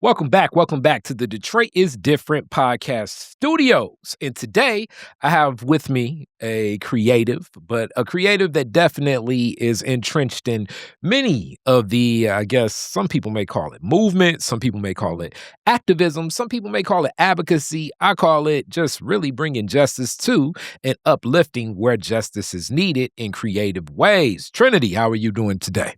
Welcome back to the Detroit is Different podcast studios. And today I have with me a creative that definitely is entrenched in many of the, I guess some people may call it movement, some people may call it activism, some people may call it advocacy. I call it just really bringing justice to and uplifting where justice is needed in creative ways. Triniti, how are you doing today?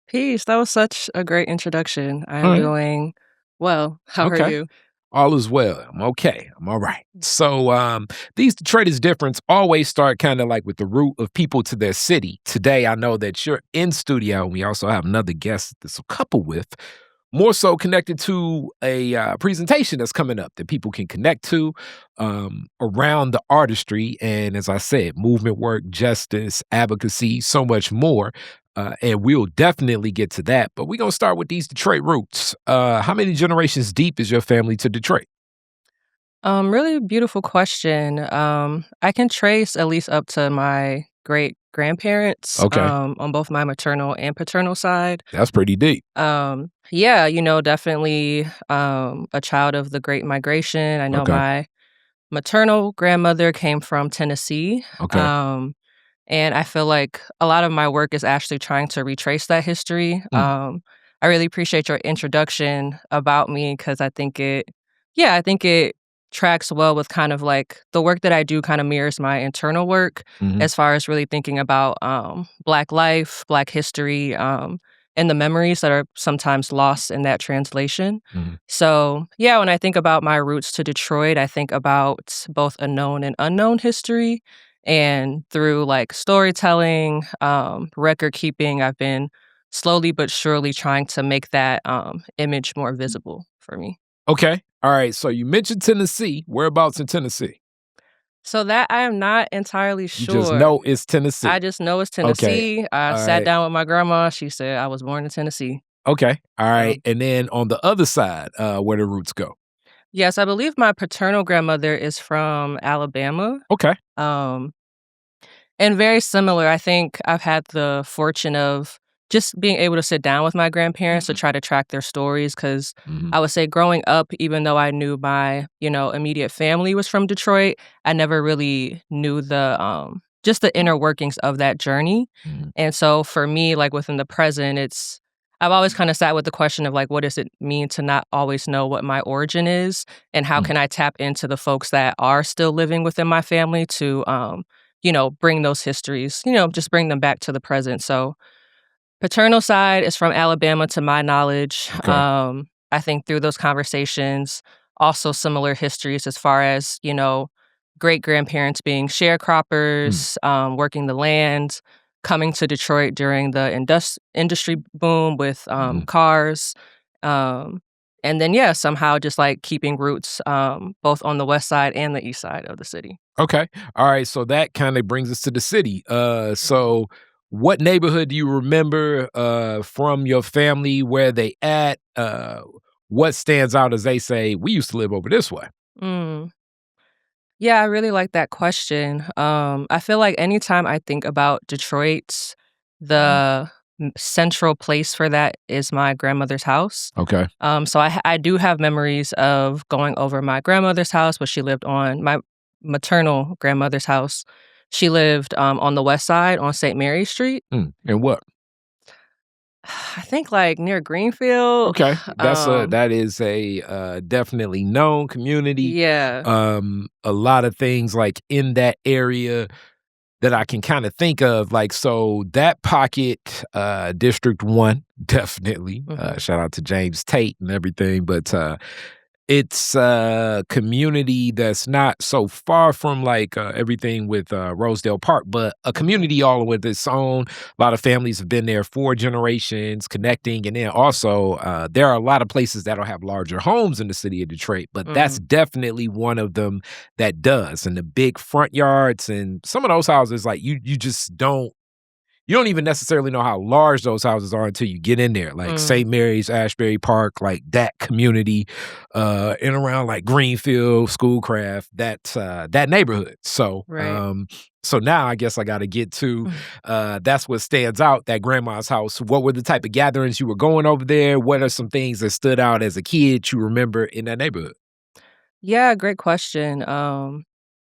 Peace. That was such a great introduction. I All am right. doing well. How are Okay. you? All is well. I'm okay. I'm all right. So these Detroit is difference always start kind of like with the root of people to their city. Today, I know that you're in studio. We also have another guest that's a couple with, more so connected to a presentation that's coming up that people can connect to around the artistry. And as I said, movement work, justice, advocacy, so much more. And we'll definitely get to that. But we're going to start with these Detroit roots. How many generations deep is your family to Detroit? Really beautiful question. I can trace at least up to my great grandparents, Okay. on both my maternal and paternal side. That's pretty deep. Yeah, definitely a child of the Great Migration. I know Okay. my maternal grandmother came from Tennessee. Okay. And I feel like a lot of my work is actually trying to retrace that history. Mm, I really appreciate your introduction about me because I think it tracks well with kind of like the work that I do kind of mirrors my internal work mhm, as far as really thinking about Black life, Black history, and the memories that are sometimes lost in that translation. mhm. So, yeah, when I think about my roots to Detroit, I think about both a known and unknown history. And through like storytelling, record keeping, I've been slowly but surely trying to make that image more visible for me. Okay. All right. So you mentioned Tennessee. Whereabouts in Tennessee? So that I am not entirely You just sure. know it's I Tennessee. just know it's Okay. Tennessee. I All sat right. down with my grandma. She said I was born in Tennessee. Okay. All right. Um, And then on the other side, where the roots go. yes, I believe my paternal grandmother is from Alabama. Okay. Um, And very similar, I think I've had the fortune of just being able to sit down with my grandparents to Mhm, try to track their stories. Because mhm, I would say growing up, even though I knew my, immediate family was from Detroit, I never really knew the, just the inner workings of that journey. mhm, And so for me, like, within the present, I've always kinda sat with the question of, like, what does it mean to not always know what my origin is, and how mm. can I tap into the folks that are still living within my family to, bring those histories, just bring them back to the present. So, paternal side is from Alabama to my knowledge. Okay. I think through those conversations, also similar histories as far as, great-grandparents being Mm, sharecroppers, working the land, coming to Detroit during the industry boom with, mhm. cars, um, and then, yeah, somehow just, like, keeping roots, both on the west side and the east side of the city. Okay. All right. So that kind of brings us to the city. Mhm. So what neighborhood do you remember from your family? Where they at? What stands out as they say, we used to live over this way? Mm. Yeah, I really like that question. I feel like anytime I think about Detroit, the central place for that is my grandmother's house. Okay. So I do have memories of going over my grandmother's house, but she lived on my maternal grandmother's house. She lived on the west side on St. Mary Street. Mm. And what? I think like near Greenfield. Okay. Um, That is a definitely known community. yeah. A lot of things like in that area that I can kind of think of, like, so that pocket, District 1, definitely, Hmm. shout out to James Tate and everything, but, it's a community that's not so far from, like, everything with, Rosedale Park, but a Hmm. community all with its own. A lot of families have been there for generations connecting, and then also, there are a lot of places that'll have larger homes in the city of Detroit, but that's Hmm. definitely one of them that does, and the big front yards and some of those houses, like, you just you don't even necessarily know how large those houses are until you get in there, like Mm. St. Mary's, Ashbury Park, like that community, in around like Greenfield, Schoolcraft, that neighborhood. So, Right. So now I guess I gotta get to, that's what stands out, that grandma's house. What were the type of gatherings you were going over there? What are some things that stood out as a kid you remember in that neighborhood? Yeah, great question.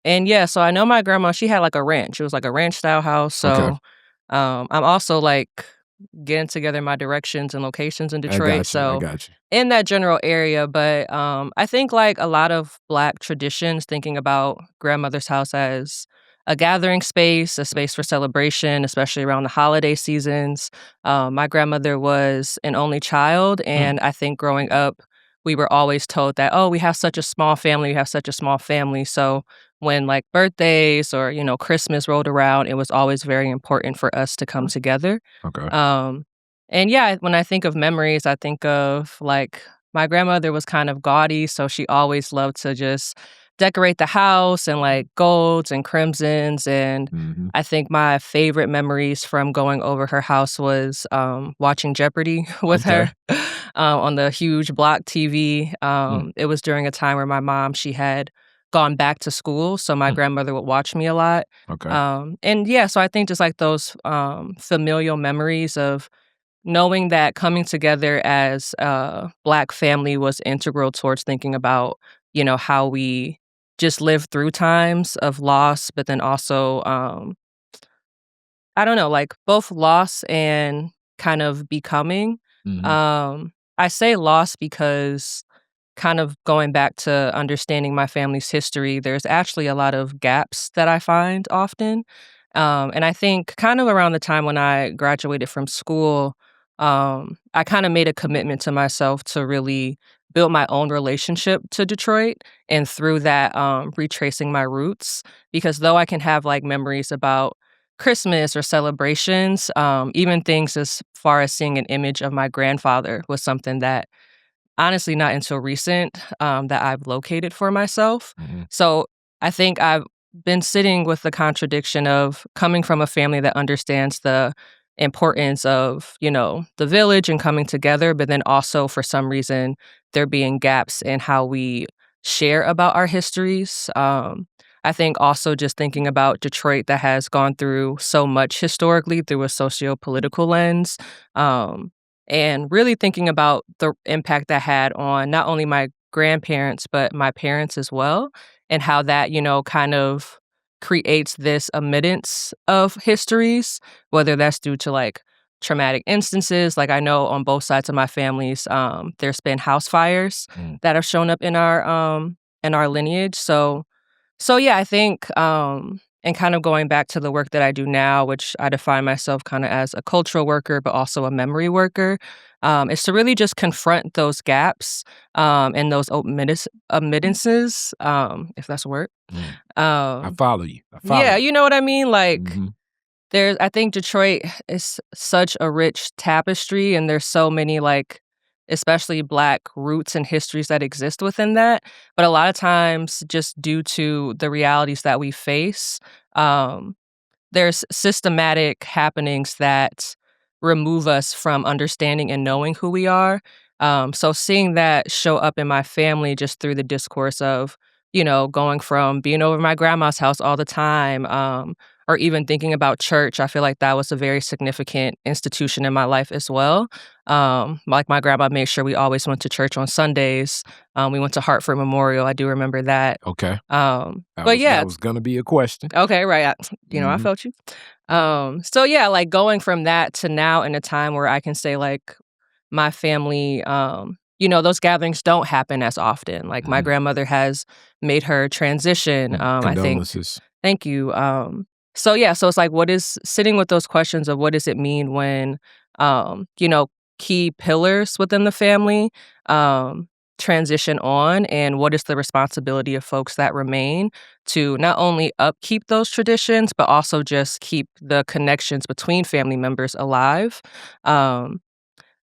And yeah, so I know my grandma, she had like a ranch. It was like a ranch style house. Okay. So I'm also like getting together my directions and locations in I Detroit. got you, I So got you. in that general area, but I think like a lot of Black traditions, thinking about grandmother's house as a gathering space, a space for celebration, especially around the holiday seasons. My grandmother was an only child, Mm, and I think growing up, we were always told that, oh, we have such a small family, we have such a small family. So when like birthdays or, Christmas rolled around, it was always very important for us to come together. okay. Um, and yeah, when I think of memories, I think of like my grandmother was kind of gaudy, so she always loved to just decorate the house and like golds and crimsons. And Mhm. I think my favorite memories from going over her house was watching Jeopardy with Okay. her on the huge block TV. Mm, It was during a time where my mom, she had gone back to school, so my mm, grandmother would watch me a lot. okay. And yeah, so I think just like those familial memories of knowing that coming together as a Black family was integral towards thinking about, how we just live through times of loss, but then also, I don't know, like both loss and kind of becoming. Mhm, I say loss because kind of going back to understanding my family's history, there's actually a lot of gaps that I find often. And I think kind of around the time when I graduated from school, I kind of made a commitment to myself to really build my own relationship to Detroit. And through that, retracing my roots. Because though I can have like memories about Christmas or celebrations, even things as far as seeing an image of my grandfather was something that honestly, not until recent, that I've located for myself. mhm, So, I think I've been sitting with the contradiction of coming from a family that understands the importance of, the village and coming together, but then also for some reason, there being gaps in how we share about our histories. I think also just thinking about Detroit that has gone through so much historically through a socio-political lens. Um, and really thinking about the impact that had on not only my grandparents, but my parents as well, and how that, kind of creates this omittance of histories, whether that's due to like traumatic instances. Like I know on both sides of my families, there's been house fires mm. that have shown up in our lineage. So yeah, I think, and kind of going back to the work that I do now, which I define myself kind of as a cultural worker, but also a memory worker, is to really just confront those gaps and those omittances, if that's a word. Mm. I Um, follow you. I follow yeah, you. you know what I mean. Like Mhm. I think Detroit is such a rich tapestry, and there's so many, like, especially Black roots and histories that exist within that. But a lot of times, just due to the realities that we face, um, there's systematic happenings that remove us from understanding and knowing who we are. So seeing that show up in my family just through the discourse of, going from being over my grandma's house all the time, or even thinking about church, I feel like that was a very significant institution in my life as well. Like my grandma made sure we always went to church on Sundays. We went to Hartford Memorial. I do remember that. Okay. But yeah, That was gonna be a question. okay, right, I Mhm. felt you. So yeah, like, going from that to now in a time where I can say, like, my family, those gatherings don't happen as often, like, my Mhm. grandmother has made her transition, Mm. I think. Condolences. Thank you. So yeah, so it's like, what is sitting with those questions of what does it mean when, key pillars within the family um, transition on, and what is the responsibility of folks that remain to not only upkeep those traditions, but also just keep the connections between family members alive. Um,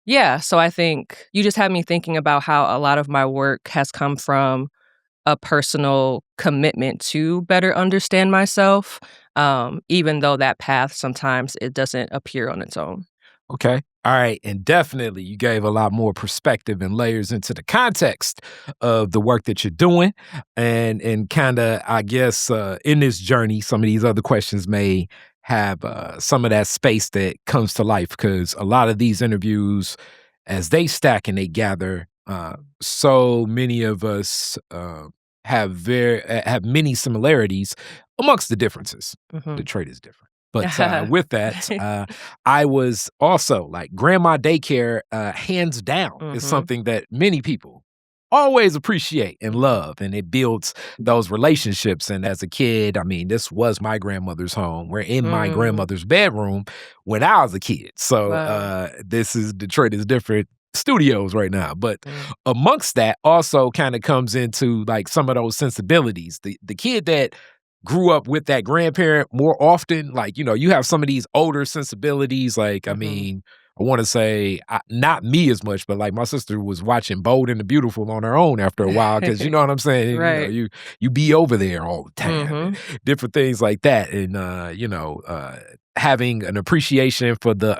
yeah, so I think you just had me thinking about how a lot of my work has come from a personal commitment to better understand myself, even though that path sometimes it doesn't appear on its own. Okay. All right, and definitely you gave a lot more perspective and layers into the context of the work that you're doing, and kind of, I guess, in this journey, some of these other questions may have some of that space that comes to life because a lot of these interviews, as they stack and they gather, so many of us have many similarities amongst the differences. The Mhm. trait is different. But with that, I was also like grandma daycare, hands down, is Mhm. something that many people always appreciate and Mhm. love. And it builds those relationships. And as a kid, I mean, this was my grandmother's home. We're in my Mm. grandmother's bedroom when I was a kid. So Wow. this is Detroit is different studios right now. But Mm. amongst that also kind of comes into like some of those sensibilities. The kid that grew up with that grandparent more often, like, you have some of these older sensibilities, like, I Mhm. mean, I wanna say, not me as much, but, like, my sister was watching Bold and the Beautiful on her own after a while, because you know what I'm saying? Right. You be over there all the time and Mhm. different things like that, and, having an appreciation for the,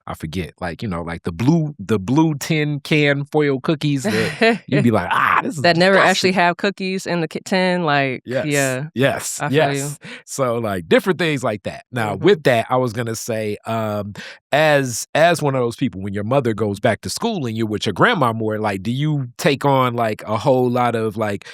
I forget, like, like the blue tin can foil cookies that you'd be like, "This is That never actually disgusting." have cookies in the tin, like, Yes, yeah, yes, I feel you. yes. So, like, different things like that. Now, Mhm. with that, I was gonna say, as one of those people, when your mother goes back to school and you're with your grandma more, like, do you take on, like, a whole lot of, like,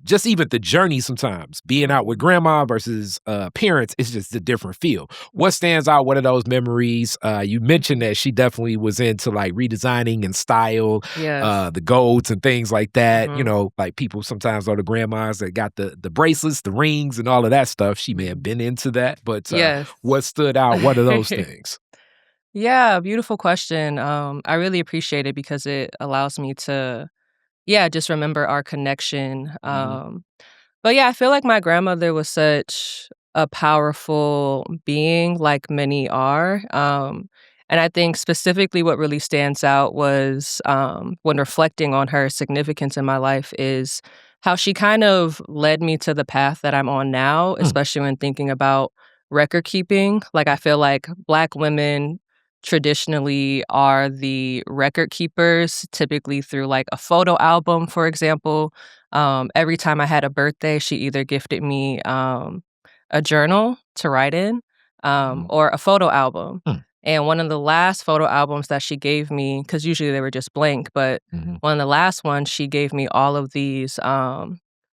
just even the journey sometimes, being out with Mhm. grandma versus, parents, it's just a different feel. Mm. What stands out? What are those memories? You mentioned that she definitely was into, like, redesigning and style, Yes. the golds and things like that. Mhm. Like people sometimes are the grandmas that got the bracelets, the rings, and all of that stuff. She may have Mhm. been into that, but Yes. what stood out? What are those things? Yeah, beautiful question. I really appreciate it because it allows me to, yeah, just remember our connection. Mhm, But yeah, I feel like my grandmother was such a powerful being, like many are. And I think specifically what really stands out was when reflecting on her significance in my life is how she kind of led me to the path that I'm on now, mm, especially when thinking about record keeping. Like, I feel like Black women traditionally are the record keepers, typically through like a photo album, for example. Every time I had a birthday, she either gifted me a journal to write in mhm, or a photo album. mm, And one of the last photo albums that she gave me, because usually they were just blank, but mhm, one of the last ones, she gave me all of these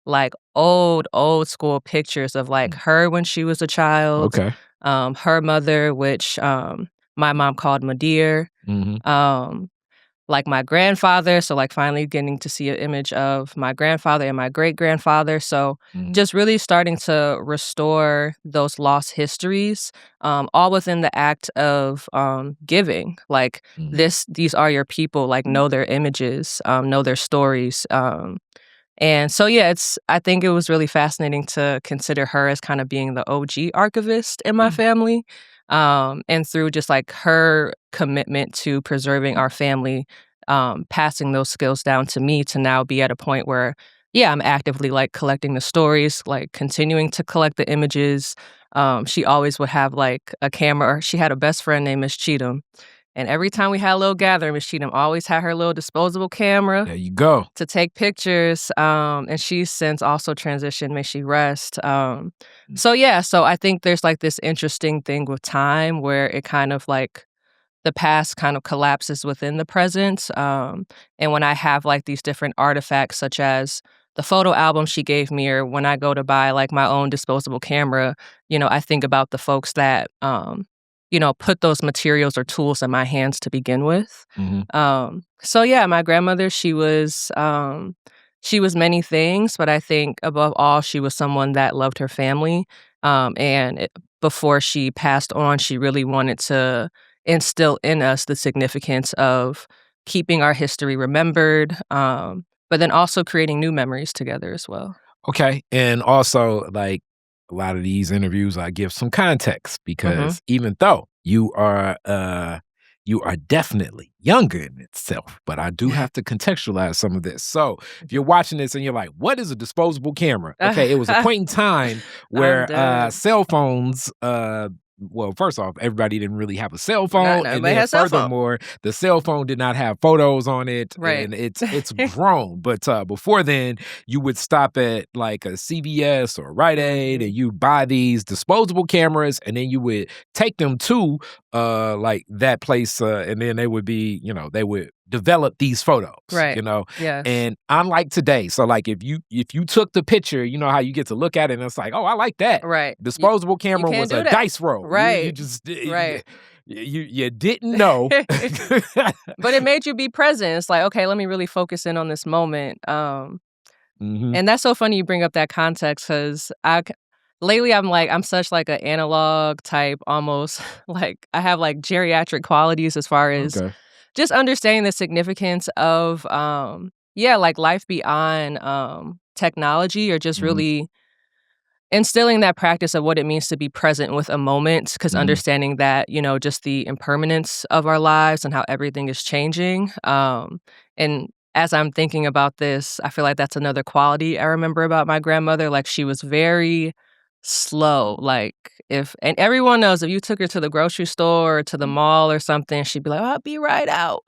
like old school pictures of like mm. her when she was a child, Okay. her mother, which my mom called Madeir, Mhm, um, like my grandfather, so, like, finally getting to see an image of my grandfather and my great-grandfather, so mhm, just really starting to restore those lost histories, all within the act of, giving, like, mhm, these are your people, like, know their images, know their stories, and so, yeah, I think it was really fascinating to consider her as kind of being the OG archivist in my mm, family, and through just, like, her commitment to preserving our family, passing those skills down to me to now be at a point where, yeah, I'm actively, like, collecting the stories, like, continuing to collect the images. She always would have, like, a camera. She had a best friend named Miss Cheatham, and every time we had a little gathering, Miss Cheatham always had her little disposable camera there you go. to take pictures, and she's since also transitioned, may she rest. Mm, So yeah, so I think there's like this interesting thing with time where it kind of like the past kind of collapses within the present. And when I have like these different artifacts, such as the photo album she gave me, or when I go to buy like my own disposable camera, I think about the folks that, put those materials or tools in my hands to begin with. mhm, So yeah, my grandmother, she was many things, but I think above all, she was someone that loved her family. Before she passed on, she really wanted to instill in us the significance of keeping our history remembered, but then also creating new memories together as well. okay, and also, like, a lot of these interviews, I give some context Mhm. because even though you are definitely younger in itself, but I do have to contextualize some of this. So, if you're watching this and you're like, "What is a disposable camera?" Okay, it was a point in time I'm where, dead. cell phones, well, first off, everybody didn't really have a cell Not phone, and everybody then has cell phone. furthermore, the cell phone did not have photos on it, Right. and it's grown. But before then, you would stop at like a CVS or Rite Aid, and Mhm. you buy these disposable cameras, and then you would take them to like that place, and then they would be, they would develop these photos, Right. Yes. and unlike today, so like if you took the picture, you know how you get to look at it, and it's like, oh, I like that. Right. Disposable You camera can't was do a that. dice roll. You Right. just Right. you didn't know. But it made you be present. It's like, "Okay, let me really focus in on this moment." Mhm. And that's so funny you bring up that context 'cause lately, I'm such like an analog type almost, like, I have, like, geriatric qualities as far as Okay. just understanding the significance of, yeah, like, life beyond, technology or just Mhm. really instilling that practice of what it means to be present with a moment, because Mhm. understanding that, just the impermanence of our lives and how everything is changing, and as I'm thinking about this, I feel like that's another quality I remember about my grandmother, like, she was very slow, like, if and everyone knows if you took her to the grocery store or to the mall or something, she'd be like, "I'll be right out."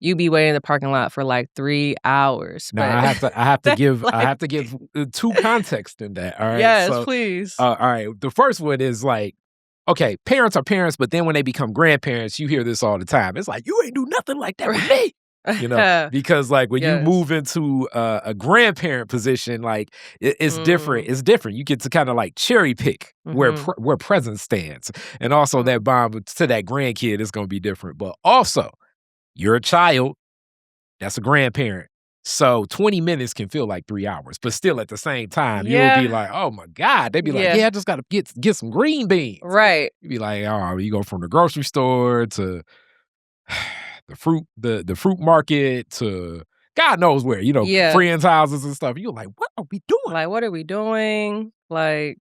You'd be waiting in the parking lot for, like, 3 hours, Now but that's I like have to give, 2 context in that, all right? Yes, So, please. all right, the first one is like, okay, parents are parents, but then when they become grandparents, you hear this all the time. It's like, "You ain't do nothing like that with me." Because, like, when you Yes. move into a grandparent position, like, it's different. Mm, It's different. You get to kinda, like, cherry pick mhm. where presence stands, and also Mm. that bond to that grandkid is gonna be different, but also, you're a child, that's a grandparent. So 20 minutes can feel like 3 hours, but still at the same time, you'll be Yeah, like, "Oh my god." They'd be like, yeah, "Yeah, I just gotta get some green beans." right. You'd be like, "Oh, you go from the grocery store to the fruit market to God knows where, Yeah, friends' houses and stuff." You're like, "What are we doing?" like, what are we doing? Like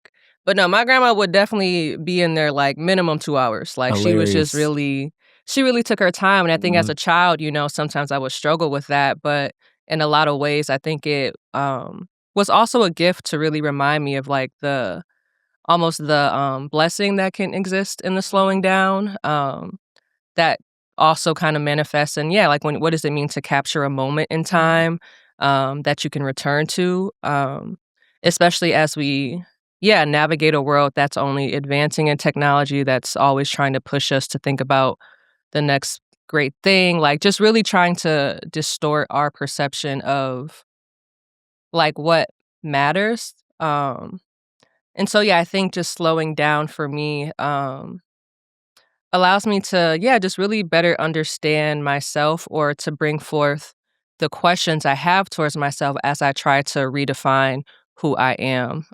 but no, my grandma would definitely be in there, like, minimum 2 hours, like, she was just Hilarious. really she really took her time, and I think as Mhm, a child, sometimes I would struggle with that, but in a lot of ways, I think it, was also a gift to really remind me of, like, blessing that can exist in the slowing down, that also kind of manifests in yeah, like, what does it mean to capture a moment in time, that you can return to, especially as we, yeah, navigate a world that's only advancing in technology, that's always trying to push us to think about the next great thing, like, just really trying to distort our perception of, like, what matters, and so, yeah, I think just slowing down for me, allows me to, yeah, just really better understand myself or to bring forth the questions I have towards myself as I try to redefine who I am.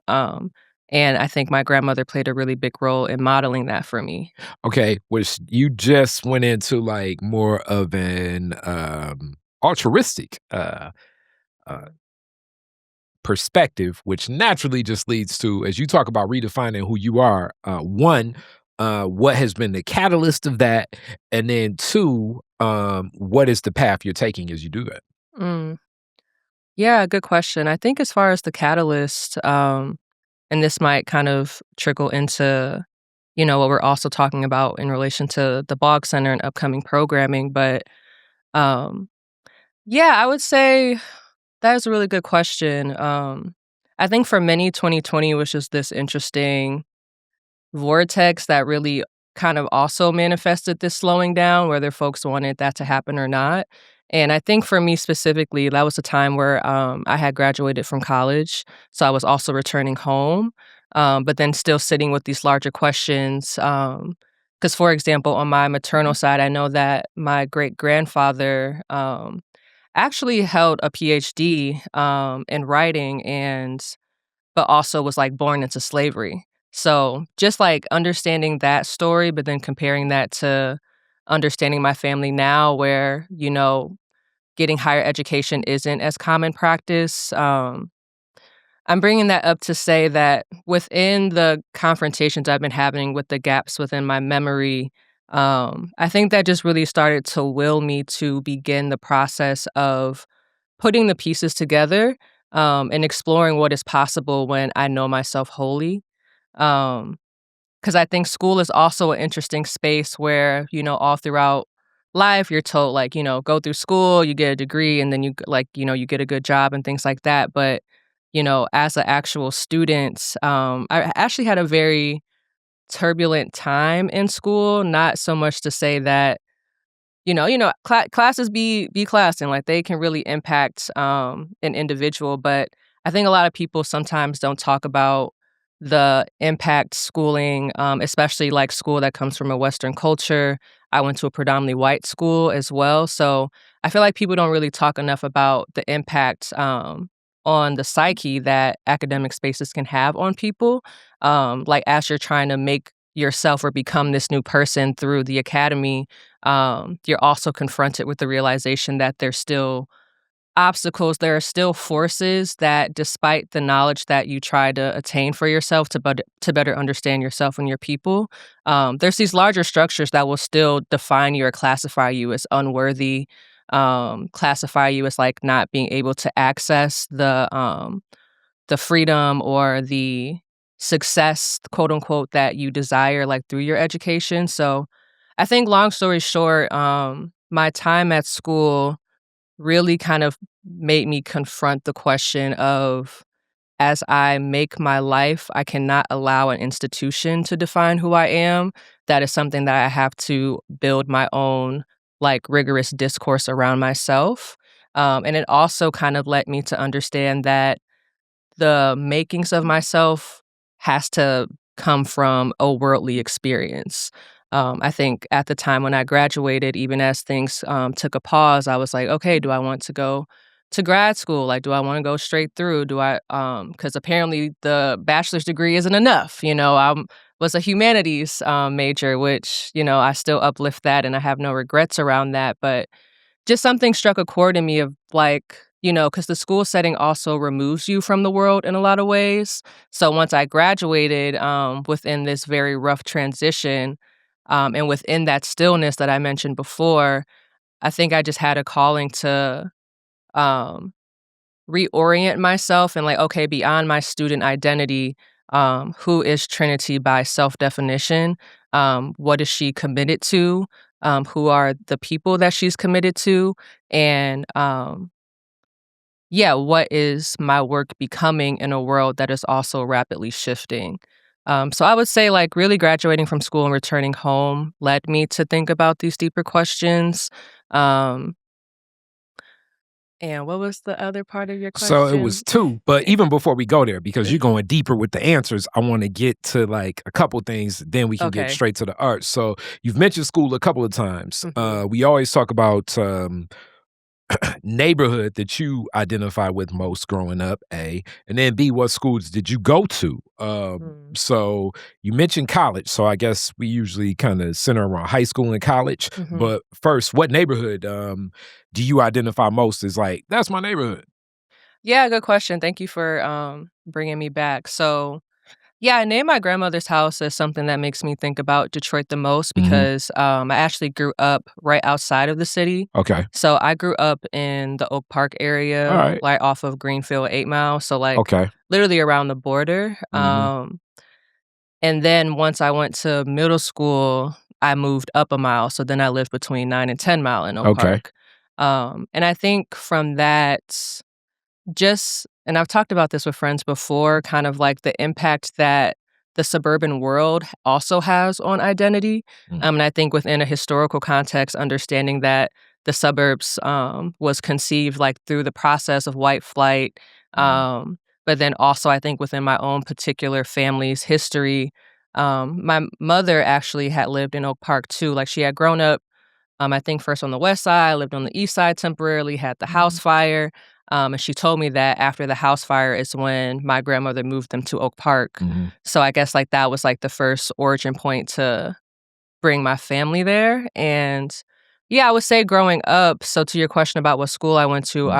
And I think my grandmother played a really big role in modeling that for me. okay, which you just went into, like, more of an, altruistic, uh perspective, which naturally just leads to, as you talk about redefining who you are, one, what has been the catalyst of that? And then two, what is the path you're taking as you do that? Mm. Yeah, good question. I think as far as the catalyst, and this might kind of trickle into, what we're also talking about in relation to the Boggs Center and upcoming programming, but um, yeah, I would say that is a really good question. I think for many, 2020 was just this interesting vortex that really kind of also manifested this slowing down, whether folks wanted that to happen or not. And I think for me specifically, that was a time where I had graduated from college. So I was also returning home, but then still sitting with these larger questions. Because, for example, on my maternal side, I know that my great grandfather actually held a PhD in writing and but also was, like, born into slavery. So, just, like, understanding that story, but then comparing that to understanding my family now where, getting higher education isn't as common practice, I'm bringing that up to say that within the confrontations I've been having with the gaps within my memory, I think that just really started to will me to begin the process of putting the pieces together, and exploring what is possible when I know myself wholly. Because 'cause I think school is also an interesting space where, all throughout life, you're told, like, go through school, you get a degree, and then you get a good job and things like that. But, as an actual student, I actually had a very turbulent time in school, not so much to say that classes be classing, like, they can really impact, an individual, but I think a lot of people sometimes don't talk about the impact schooling, especially, like, school that comes from a Western culture. I went to a predominantly white school as well, so I feel like people don't really talk enough about the impact, on the psyche that academic spaces can have on people, like, as you're trying to make yourself or become this new person through the academy, you're also confronted with the realization that there's still obstacles, there are still forces that despite the knowledge that you try to attain for yourself to better understand yourself and your people, there's these larger structures that will still define you or classify you as unworthy, classify you as, like, not being able to access the freedom or the success, quote unquote, that you desire, like, through your education. So I think long story short, my time at school really kind of made me confront the question of, as I make my life, I cannot allow an institution to define who I am. That is something that I have to build my own, like, rigorous discourse around myself. And it also kind of led me to understand that the makings of myself has to come from a worldly experience. I think at the time when I graduated, even as things took a pause, I was like, okay, do I want to go to grad school? Like, do I want to go straight through? Do I, because apparently the bachelor's degree isn't enough. I was a humanities major, which, I still uplift that and I have no regrets around that. But just something struck a chord in me of, like, because the school setting also removes you from the world in a lot of ways. So once I graduated, within this very rough transition, and within that stillness that I mentioned before, I think I just had a calling to um, reorient myself and, like, okay, beyond my student identity, who is Trinity by self-definition? What is she committed to? Who are the people that she's committed to? And yeah, what is my work becoming in a world that is also rapidly shifting? So I would say, like, really graduating from school and returning home led me to think about these deeper questions. Um, and what was the other part of your So it question? was 2, but even before we go there, because you're going deeper with the answers, I wanna get to, like, a couple things, then we can get Okay. straight to the art. So you've mentioned school a couple of times. Mhm. We always talk about, neighborhood that you identify with most growing up, A, and then B, what schools did you go to? Mm. So you mentioned college, so I guess we usually kinda center around high school and college, Mhm. but first, what neighborhood, do you identify most as, like, "That's my neighborhood"? Yeah, good question. Thank you for bringing me back. So yeah, I named my grandmother's house as something that makes me think about Detroit the most Mhm. because I actually grew up right outside of the city. Okay. So I grew up in the Oak Park area, Alright. like off of Greenfield 8 Mile. So, like, Okay. literally around the border. Mhm. And then once I went to middle school, I moved up a mile. So then I lived between 9 and 10 Mile in Oak Okay. Park. And I think from that, and I've talked about this with friends before, kind of like the impact that the suburban world also has on identity. Mm. And I think within a historical context, understanding that the suburbs was conceived, like, through the process of white flight. Mhm. But then also, I think within my own particular family's history, my mother actually had lived in Oak Park too. Like, she had grown up, I think first on the west side, lived on the east side temporarily, had the house fire. And she told me that after the house fire is when my grandmother moved them to Oak Park. Mhm. So I guess, like, that was, like, the first origin point to bring my family there. And yeah, I would say growing up, so to your question about what school I Mhm.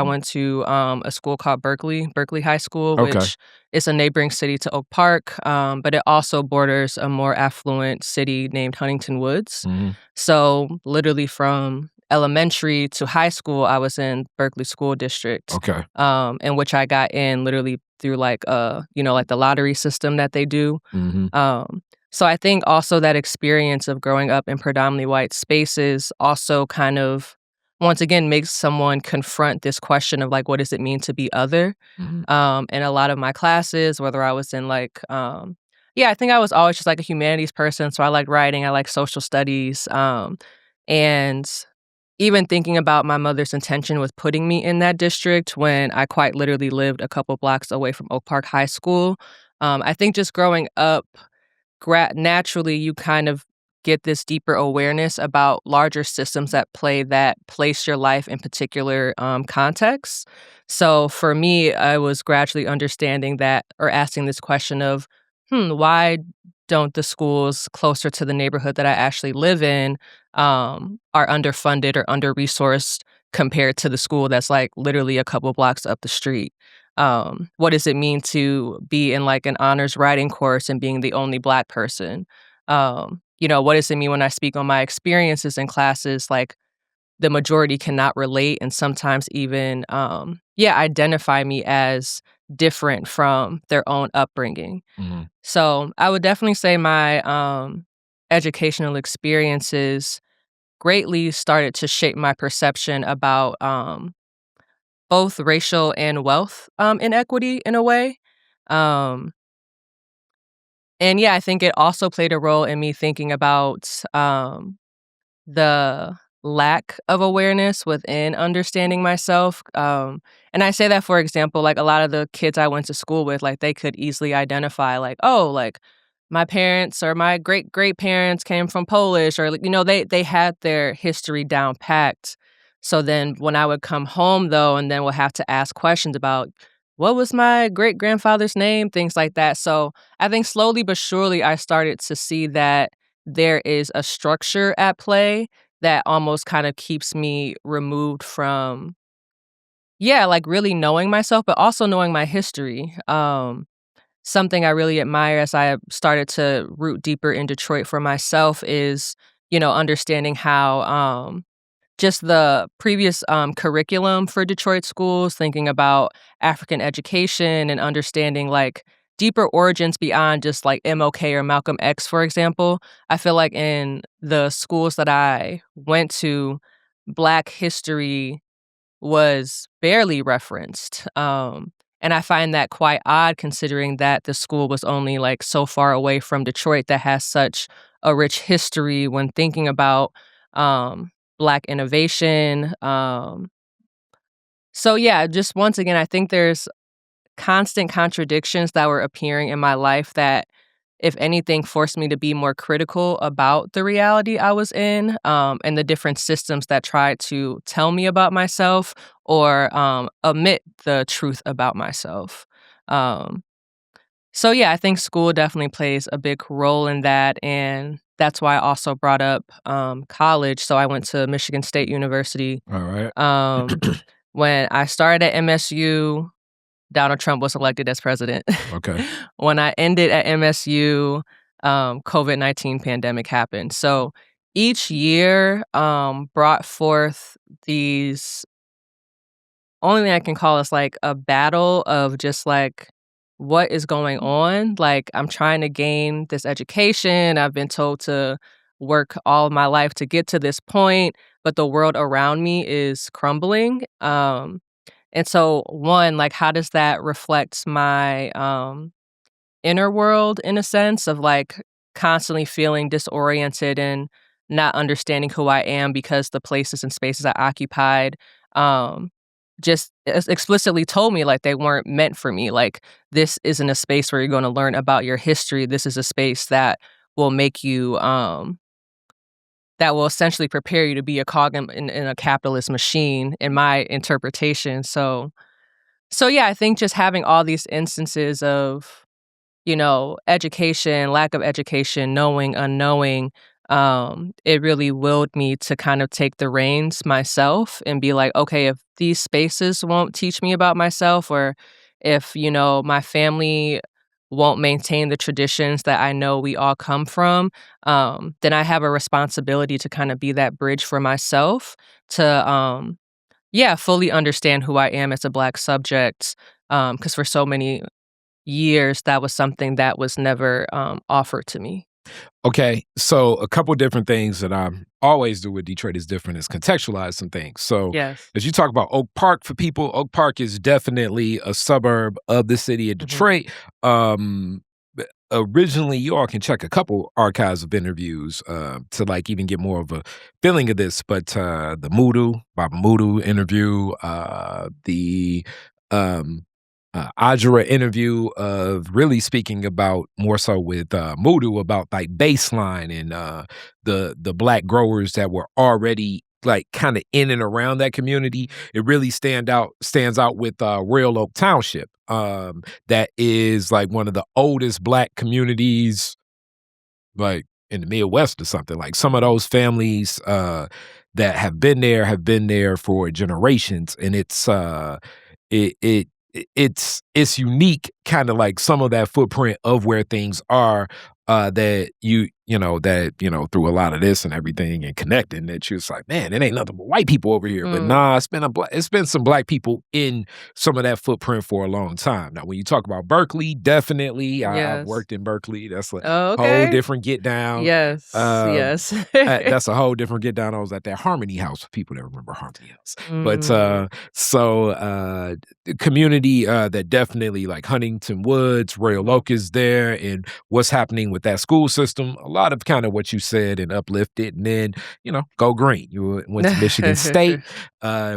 went to a school called Berkeley High School, Okay. which is a neighboring city to Oak Park, but it also borders a more affluent city named Huntington Woods. Mhm. So literally from elementary to high school, I was in Berkeley School District, Okay. in which I got in literally through, like, like, the lottery system that they do. Mhm. Um, So I think also that experience of growing up in predominantly white spaces also kind of, once again, makes someone confront this question of like, what does it mean to be other? Mhm. In a lot of my classes, whether I was in like, yeah, I think I was always just like a humanities person. So I like writing, I like social studies. And even thinking about my mother's intention with putting me in that district when I quite literally lived a couple blocks away from Oak Park High School. I think just growing up, naturally you kind of get this deeper awareness about larger systems at play that place your life in particular contexts. So for me, I was gradually understanding that, or asking this question of, why don't the schools closer to the neighborhood that I actually live in are underfunded or under resourced compared to the school that's like literally a couple blocks up the street? What does it mean to be in like an honors writing course and being the only Black person? What does it mean when I speak on my experiences in classes? Like the majority cannot relate and sometimes even, identify me as different from their own upbringing. Mhm. So I would definitely say my educational experiences greatly started to shape my perception about both racial and wealth, inequity in a way. Um, and yeah, I think it also played a role in me thinking about, the lack of awareness within understanding myself. And I say that, for example, like a lot of the kids I went to school with, like they could easily identify, like, oh, like my parents or my great great parents came from Polish, or like, they had their history down packed. So then when I would come home though, and then we'll have to ask questions about what was my great grandfather's name, things like that. So I think slowly but surely I started to see that there is a structure at play that almost kind of keeps me removed from, yeah, like really knowing myself, but also knowing my history. Something I really admire as I started to root deeper in Detroit for myself is, understanding how just the previous curriculum for Detroit schools, thinking about African education and understanding like deeper origins beyond just like MLK or Malcolm X, for example. I feel like in the schools that I went to, Black history was barely referenced. And I find that quite odd considering that the school was only like so far away from Detroit that has such a rich history when thinking about Black innovation. So yeah, just once again, I think there's constant contradictions that were appearing in my life that, if anything, forced me to be more critical about the reality I was in, and the different systems that tried to tell me about myself or omit the truth about myself. Um, so yeah, I think school definitely plays a big role in that, and that's why I also brought up college. So I went to Michigan State University. Alright. Um, when I started at MSU, Donald Trump was elected as president. Okay. When I ended at MSU, COVID-19 pandemic happened. So each year brought forth these, only thing I can call is like a battle of just like what is going on. Like I'm trying to gain this education. I've been told to work all of my life to get to this point, but the world around me is crumbling. And so one, like how does that reflect my inner world in a sense of like constantly feeling disoriented and not understanding who I am because the places and spaces I occupied um just explicitly told me like they weren't meant for me. Like this isn't a space where you're going to learn about your history. This is a space that will make you that will essentially prepare you to be a cog in a capitalist machine in my interpretation. So yeah, I think just having all these instances of, education, lack of education, knowing, unknowing, it really willed me to kind of take the reins myself and be like, okay, if these spaces won't teach me about myself, or if, my family won't maintain the traditions that I know we all come from, then I have a responsibility to kind of be that bridge for myself to, yeah, fully understand who I am as a Black subject. Because for so many years, that was something that was never offered to me. Okay, so a couple different things that I always do with Detroit is different is contextualize some things. So Yes. as you talk about Oak Park for people, Oak Park is definitely a suburb of the city of Mhm. Detroit. Originally, you all can check a couple archives of interviews to like even get more of a feeling of this. But the Baba Mudu interview, the um, Ajra interview of really speaking about more so with Mudu about like baseline and the black growers that were already like kind of in and around that community. It really stands out with Royal Oak Township. That is like one of the oldest black communities like in the Midwest or something. Like some of those families that have been there for generations, and it it it's unique, kind of like some of that footprint of where things are. That through a lot of this and everything and connecting, that you're just like, man, it ain't nothing but white people over here. But Mm. nah, it's been some black people in some of that footprint for a long time. Now, when you talk about Berkeley, definitely, I've Yes. worked in Berkeley. That's a Oh, whole okay. different get down. Yes, Um, yes. that's a whole different get down. I was at that Harmony House for people that remember Harmony House. But Mm. the community that definitely like Huntington Woods, Royal Mhm. Oak is there, and what's happening with that school system. A lot of kind of what you said and uplifted, and then go green. You went to Michigan State.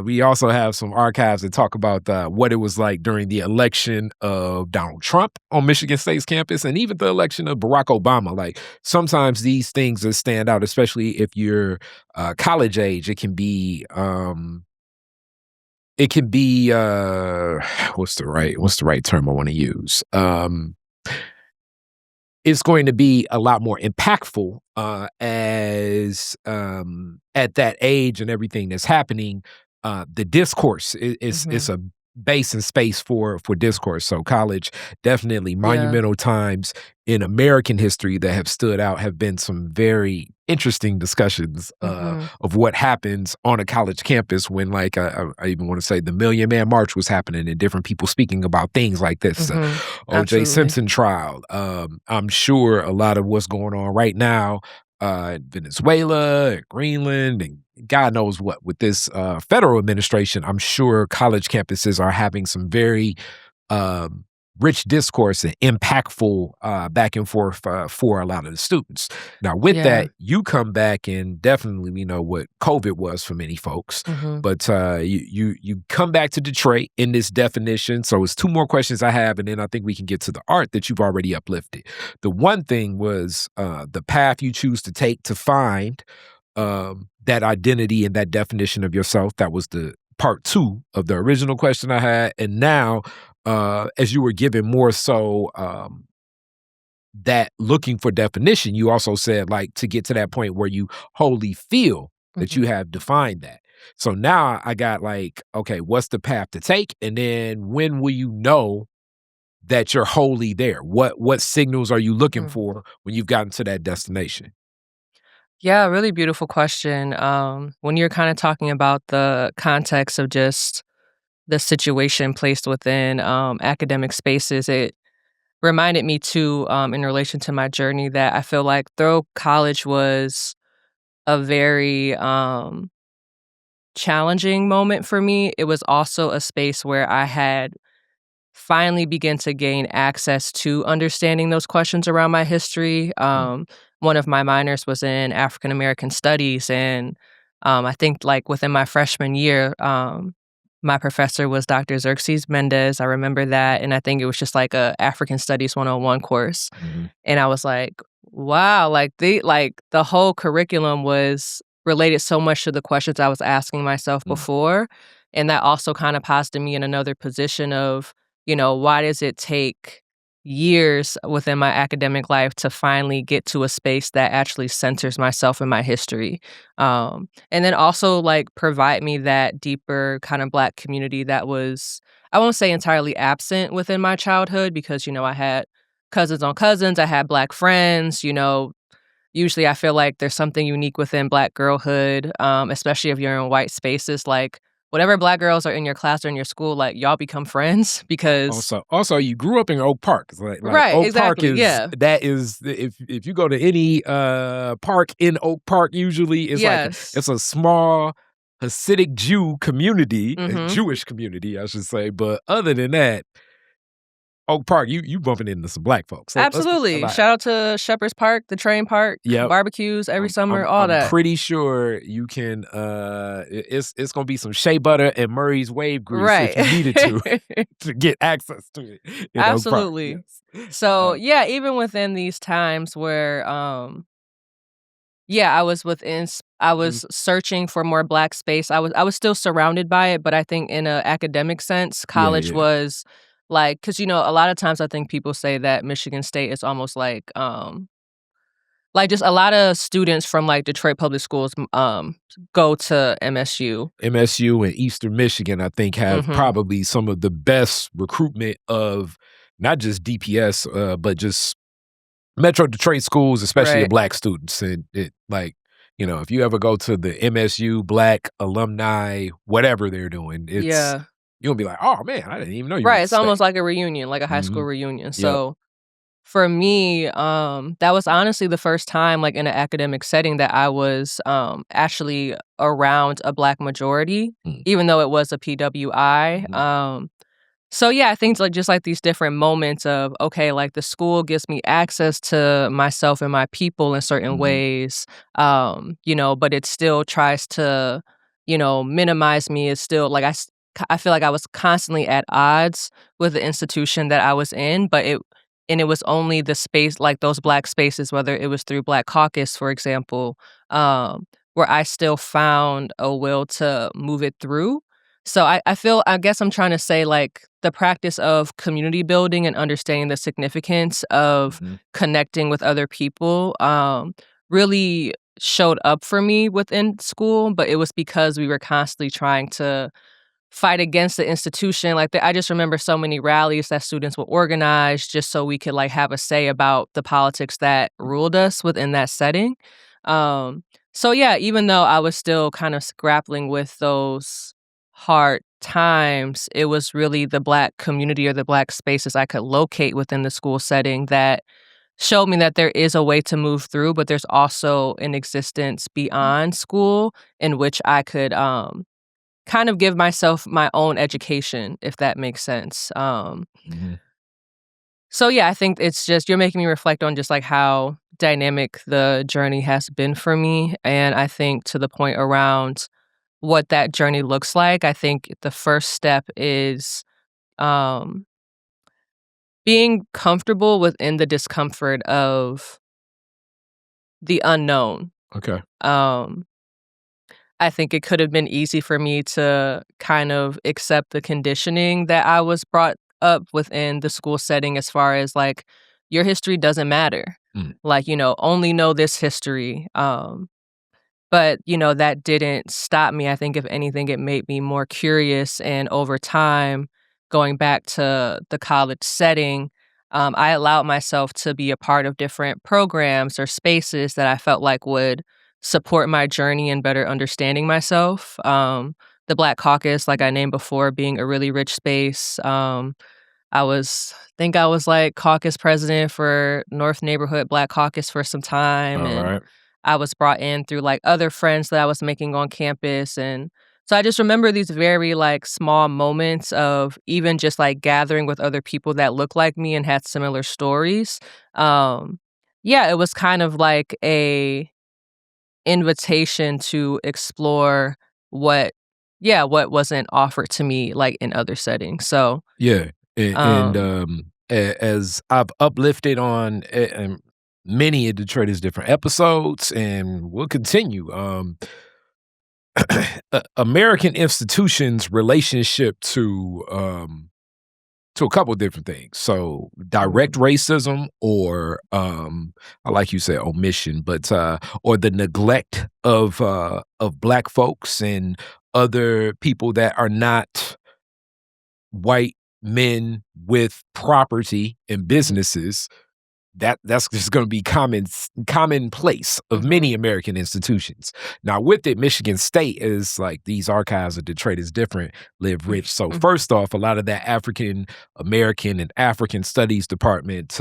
We also have some archives that talk about what it was like during the election of Donald Trump on Michigan State's campus, and even the election of Barack Obama. Like sometimes these things that stand out, especially if you're college age. It can be what's the right term I want to use? It's going to be a lot more impactful as at that age and everything that's happening. The discourse is Mhm. a base and space for discourse. So college, definitely Yeah. monumental times in American history that have stood out have been some very interesting discussions Mhm. of what happens on a college campus when, like, I even want to say the Million Man March was happening and different people speaking about things like this. Mhm. O.J. Absolutely. Simpson trial. I'm sure a lot of what's going on right now in Venezuela and Greenland and God knows what with this federal administration. I'm sure college campuses are having some very um, rich discourse and impactful back and forth for a lot of the students. Now, with Yeah. that, you come back and definitely we know what COVID was for many folks, Mhm. but you come back to Detroit in this definition. So it's two more questions I have, and then I think we can get to the art that you've already uplifted. The one thing was the path you choose to take to find that identity and that definition of yourself. That was the part two of the original question I had. And now, as you were given more so that looking for definition, you also said like to get to that point where you wholly feel that you Mhm. have defined that. So now I got like, okay, what's the path to take? And then when will you know that you're wholly there? What signals are you looking Mm. for when you've gotten to that destination? Yeah, really beautiful question. When you're kinda talking about the context of just the situation placed within, academic spaces, it reminded me too, in relation to my journey that I feel like though college was a very, challenging moment for me, it was also a space where I had finally begin to gain access to understanding those questions around my history. Mm, One of my minors was in African American studies, and I think like within my freshman year, my professor was Dr. Xerxes Mendez. I remember that, and I think it was just like a African Studies 101 course. mhm, And I was like, wow, like the whole curriculum was related so much to the questions I was asking myself mm, before. And that also kind of posited me in another position of, why does it take years within my academic life to finally get to a space that actually centers myself in my history? And then also like provide me that deeper kind of Black community that was, I won't say entirely absent within my childhood because, I had cousins on cousins, I had Black friends, usually I feel like there's something unique within Black girlhood, especially if you're in white spaces, like whatever Black girls are in your class or in your school, like, y'all become friends because Also, you grew up in Oak Park. It's like Right, Oak Park exactly, yeah. if you go to any park in Oak Park, usually Yes. it's a small Hasidic Jew community, a Mhm. Jewish community, I should say. But other than that, Oak Park, you bumping into some Black folks. Let's Absolutely. like, Shout out to Shepherd's Park, the train park, yep. barbecues every summer, all I'm that. pretty sure you can. It's gonna be some shea butter and Murray's wave grease if Right. you needed to get access to it in Oak Park. Absolutely. Yes. So, yeah, even within these times where, yeah, I Mhm. was searching for more Black space. I was still surrounded by it, but I think in a academic sense, Yeah, college yeah. was like, because a lot of times I think people say that Michigan State is almost like just a lot of students from, like, Detroit public schools, go to MSU. MSU and Eastern Michigan, I think, have Mhm. probably some of the best recruitment of not just DPS, but just Metro Detroit schools, especially of Right. Black students. And if you ever go to the MSU Black alumni, whatever they're doing, Yeah. you'll be like, oh man, I didn't even know you Right, went to it's almost state. like a reunion, like a high school Hmm. reunion. Yep. So, for me, that was honestly the first time, like, in an academic setting that I was, actually around a Black majority, Mm. even though it was a PWI. Mhm. So yeah, I think like just like these different moments of, okay, like the school gives me access to myself and my people in certain Mhm. ways, but it still tries to, minimize me. It's still like I feel like I was constantly at odds with the institution that I was in, and it was only the space, like those Black spaces, whether it was through Black Caucus, for example, where I still found a will to move it through. So I guess I'm trying to say, like, the practice of community building and understanding the significance of Mhm. connecting with other people, really showed up for me within school, but it was because we were constantly trying to fight against the institution. Like, I just remember so many rallies that students would organize just so we could, like, have a say about the politics that ruled us within that setting. Um, so yeah, even though I was still kind of grappling with those hard times, it was really the Black community or the Black spaces I could locate within the school setting that showed me that there is a way to move through, but there's also an existence beyond school in which I could, kind of give myself my own education, if that makes sense. Mhm. So yeah, I think it's just you're making me reflect on just like how dynamic the journey has been for me. And I think to the point around what that journey looks like, I think the first step is um, being comfortable within the discomfort of the unknown. Okay. Um, I think it could have been easy for me to kind of accept the conditioning that I was brought up within the school setting as far as, like, your history doesn't matter. Mm. Like, only know this history. But, that didn't stop me. I think if anything, it made me more curious, and over time, going back to the college setting, I allowed myself to be a part of different programs or spaces that I felt like would support my journey and better understanding myself. The Black Caucus, like I named before, being a really rich space. I was like caucus president for North Neighborhood Black Caucus for some time, All and right. I was brought in through like other friends that I was making on campus. And so I just remember these very like small moments of even just like gathering with other people that looked like me and had similar stories. Um yeah, it was kind of like a invitation to explore what what wasn't offered to me like in other settings. So Yeah, and um as I've uplifted on many of Detroit's different episodes, and will continue. American institutions' relationship to a couple different things. So direct mhm, racism, or I like you said omission, but or the neglect of Black folks and other people that are not white men with property and mhm, businesses, that's just going to be commonplace of Mhm. many American institutions. Now, with it, Michigan State is like these archives of Detroit is different, live rich. So, Mhm. first off, a lot of that African American and African Studies department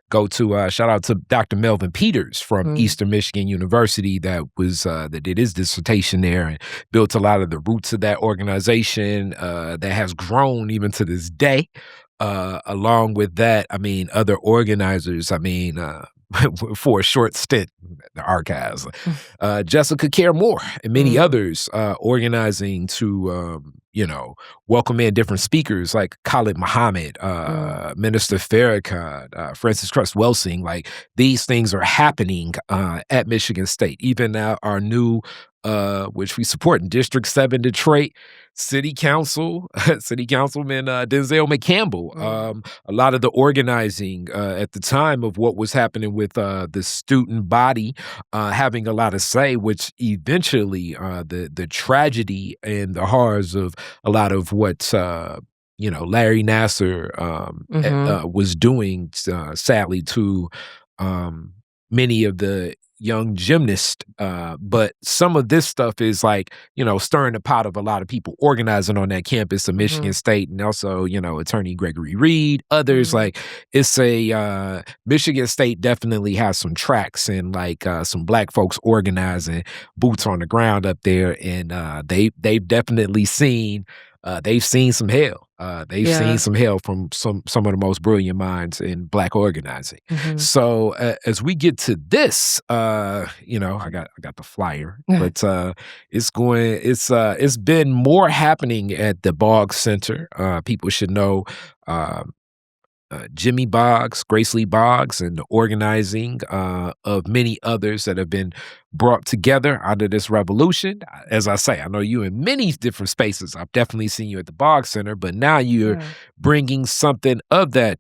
go to shout out to Dr. Melvin Peters from Mm. Eastern Michigan University that did his dissertation there and built a lot of the roots of that organization that has grown even to this day. Along with that, I mean, other organizers, for a short stint, the archives, Jessica Care Moore and many Mm. others organizing to, welcome in different speakers like Khalid Muhammad, Mm. Minister Farrakhan, Francis Cress Welsing. Like these things are happening at Michigan State. Even now, our new, which we support in District 7 Detroit, City Council, City Councilman Denzel McCampbell. Mm. A lot of the organizing at the time of what was happening with the student body having a lot of say, which eventually the tragedy and the horrors of a lot of what Larry Nasser Mhm. was doing, sadly, to um, many of the young gymnasts. But some of this stuff is like, stirring the pot of a lot of people organizing on that campus of Michigan Mhm. State, and also, Attorney Gregory Reed, others. Mm. Like, it's Michigan State definitely has some tracks and like some black folks organizing, boots on the ground up there, and they've definitely seen. They've seen some hell. They've seen Yeah. some hell from some of the most brilliant minds in black organizing. Mhm. So as we get to this, I got the flyer, but it's been more happening at the Boggs Center. People should know. Uh, Jimmy Boggs, Grace Lee Boggs, and the organizing of many others that have been brought together out of this revolution. As I say, I know you in many different spaces. I've definitely seen you at the Boggs Center, but now you're Yeah. bringing something of that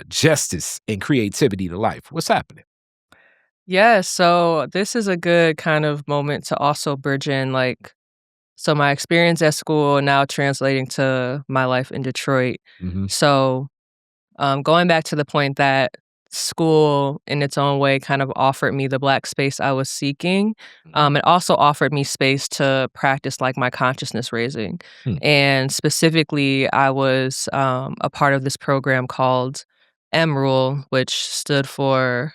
justice and creativity to life. What's happening? Yeah, so this is a good kind of moment to also bridge in, like, so my experience at school now translating to my life in Detroit. Hmm. So, going back to the point that school in its own way kind of offered me the Black space I was seeking, Hmm. it also offered me space to practice, like, my consciousness raising. And specifically, I was, a part of this program called MRULE, which stood for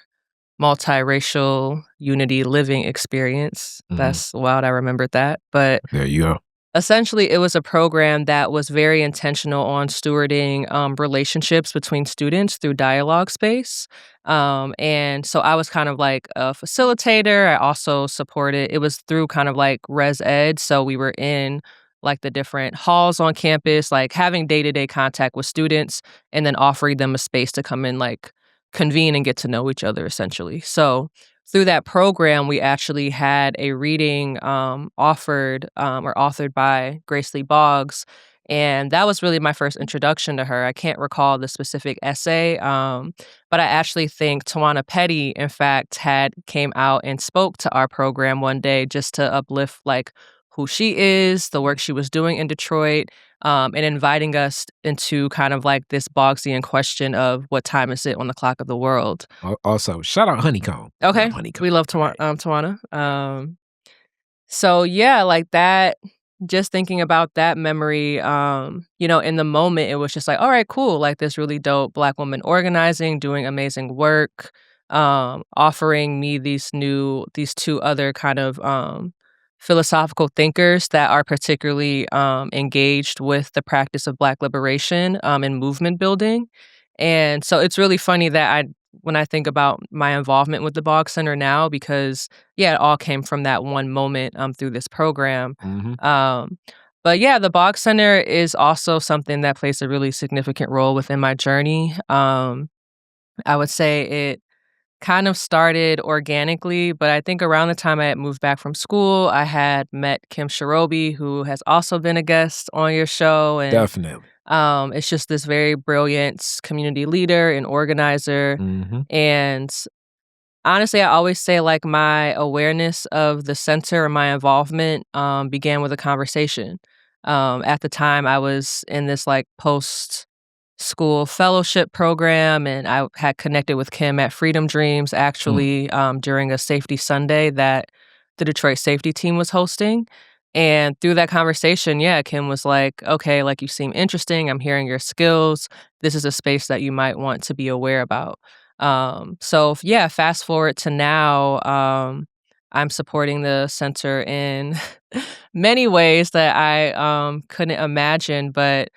Multiracial Unity Living Experience. Hmm. That's wild, I remembered that, but There you go. essentially, it was a program that was very intentional on stewarding, relationships between students through dialogue space, and so I was kind of like a facilitator. I also supported it was through kind of like res ed, so we were in, like, the different halls on campus, like, having day-to-day contact with students, and then offering them a space to come in, like, convene and get to know each other, essentially. So through that program, we actually had a reading offered or authored by Grace Lee Boggs. And that was really my first introduction to her. I can't recall the specific essay, but I actually think Tawana Petty, in fact, had came out and spoke to our program one day just to uplift like who she is, the work she was doing in Detroit, and inviting us into kind of like this Boggsian question of what time is it on the clock of the world. Also, shout out Honeycomb. Love Okay. Honeycomb. We love Right. Tawana. So yeah, like that just thinking about that memory, in the moment, it was just like, all right, cool. Like this really dope Black woman organizing, doing amazing work, offering me these two other kind of philosophical thinkers that are particularly engaged with the practice of Black liberation and movement building. And so it's really funny that when I think about my involvement with the Boggs Center now, because yeah, it all came from that one moment through this program. Hmm. Um, but yeah, the Boggs Center is also something that plays a really significant role within my journey. I would say it kind of started organically, but I think around the time I had moved back from school, I had met Kim Shirobi, who has also been a guest on your show, and Definitely. it's just this very brilliant community leader and organizer. Hmm. And honestly, I always say like my awareness of the center and my involvement began with a conversation. At the time, I was in this like post school fellowship program, and I had connected with Kim at Freedom Dreams Mm, actually during a safety Sunday that the Detroit safety team was hosting. And through that conversation, yeah, Kim was like, okay, like you seem interesting. I'm hearing your skills. This is a space that you might want to be aware about. Yeah, fast forward to now, I'm supporting the center in many ways that I couldn't imagine, but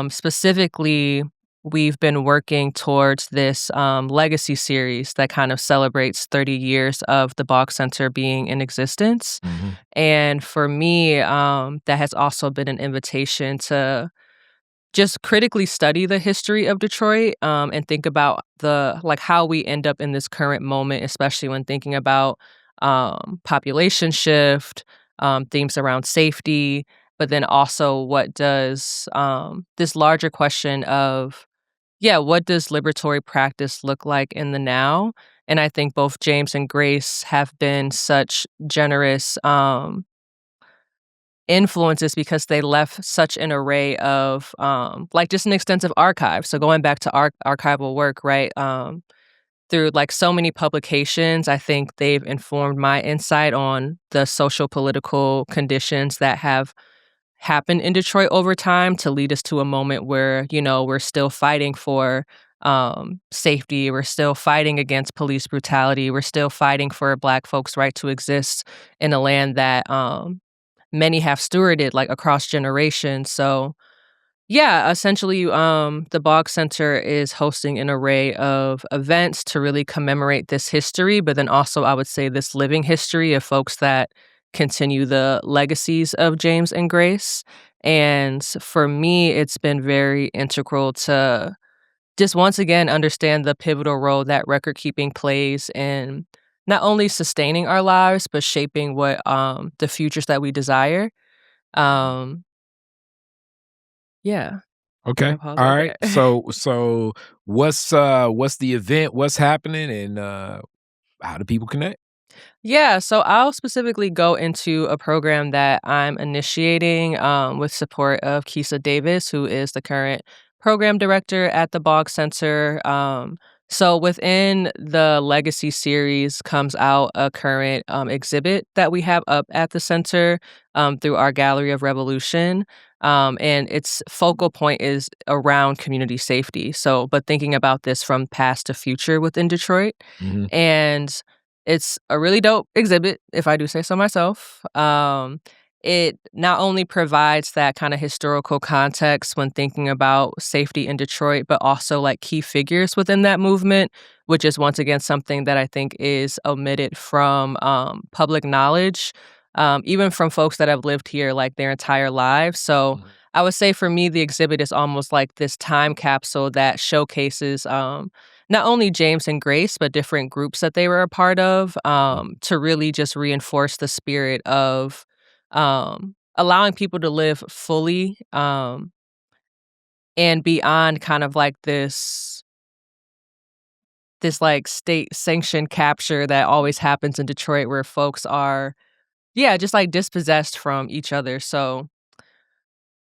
specifically, we've been working towards this legacy series that kind of celebrates 30 years of the Boggs Center being in existence. mhm, And for me, that has also been an invitation to just critically study the history of Detroit, and think about how we end up in this current moment, especially when thinking about population shift, themes around safety, but then also what does this larger question of, yeah, what does liberatory practice look like in the now? And I think both James and Grace have been such generous influences because they left such an array of, just an extensive archive. So going back to archival work, right? Through like so many publications, I think they've informed my insight on the social political conditions that have happened in Detroit over time to lead us to a moment where, we're still fighting for safety. We're still fighting against police brutality. We're still fighting for Black folks' right to exist in a land that many have stewarded like across generations. So yeah, essentially, the Boggs Center is hosting an array of events to really commemorate this history, but then also I would say this living history of folks that continue the legacies of James and Grace. And for me, it's been very integral to just once again understand the pivotal role that record keeping plays in not only sustaining our lives, but shaping what the futures that we desire. Um, yeah, I'll okay, pause right alright. there. So what's the event? What's happening, and, how do people connect? Yeah, so I'll specifically go into a program that I'm initiating with support of Kisa Davis, who is the current program director at the Boggs Center. So within the Legacy series comes out a current exhibit that we have up at the center through our Gallery of Revolution. And its focal point is around community safety. So, but thinking about this from past to future within Detroit. Mhm, And it's a really dope exhibit, if I do say so myself. It not only provides that kind of historical context when thinking about safety in Detroit, but also like key figures within that movement, which is once again something that I think is omitted from public knowledge, even from folks that have lived here like their entire lives. So mhm, I would say for me, the exhibit is almost like this time capsule that showcases not only James and Grace, but different groups that they were a part of, mhm. to really just reinforce the spirit of allowing people to live fully and beyond kind of like this like state sanctioned capture that always happens in Detroit where folks are, yeah, just like dispossessed from each other. So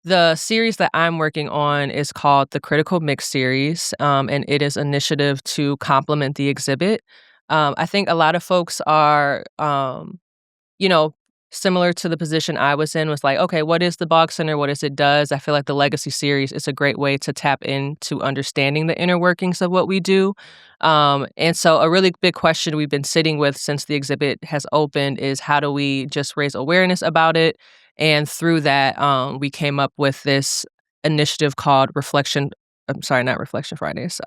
the series that I'm working on is called the Critical Mix series, and it is an initiative to complement the exhibit. I think a lot of folks are, you know, similar to the position I was in, was like, okay, what is the Boggs Center? What is it does? I feel like the Legacy series is a great way to tap into understanding the inner workings of what we do. And so a really big question we've been sitting with since the exhibit has opened is how do we just raise awareness about it? And through that, we came up with this initiative called Reflection. I'm sorry, not Reflection Fridays.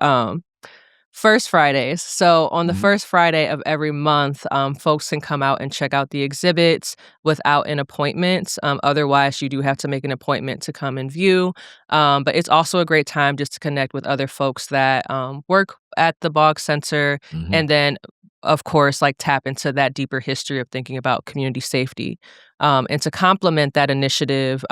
First Fridays. So on the Mhm, first Friday of every month, folks can come out and check out the exhibits without an appointment. Otherwise, you do have to make an appointment to come and view. But it's also a great time just to connect with other folks that work at the Boggs Center, mhm, and then, of course, like tap into that deeper history of thinking about community safety. And to complement that initiative,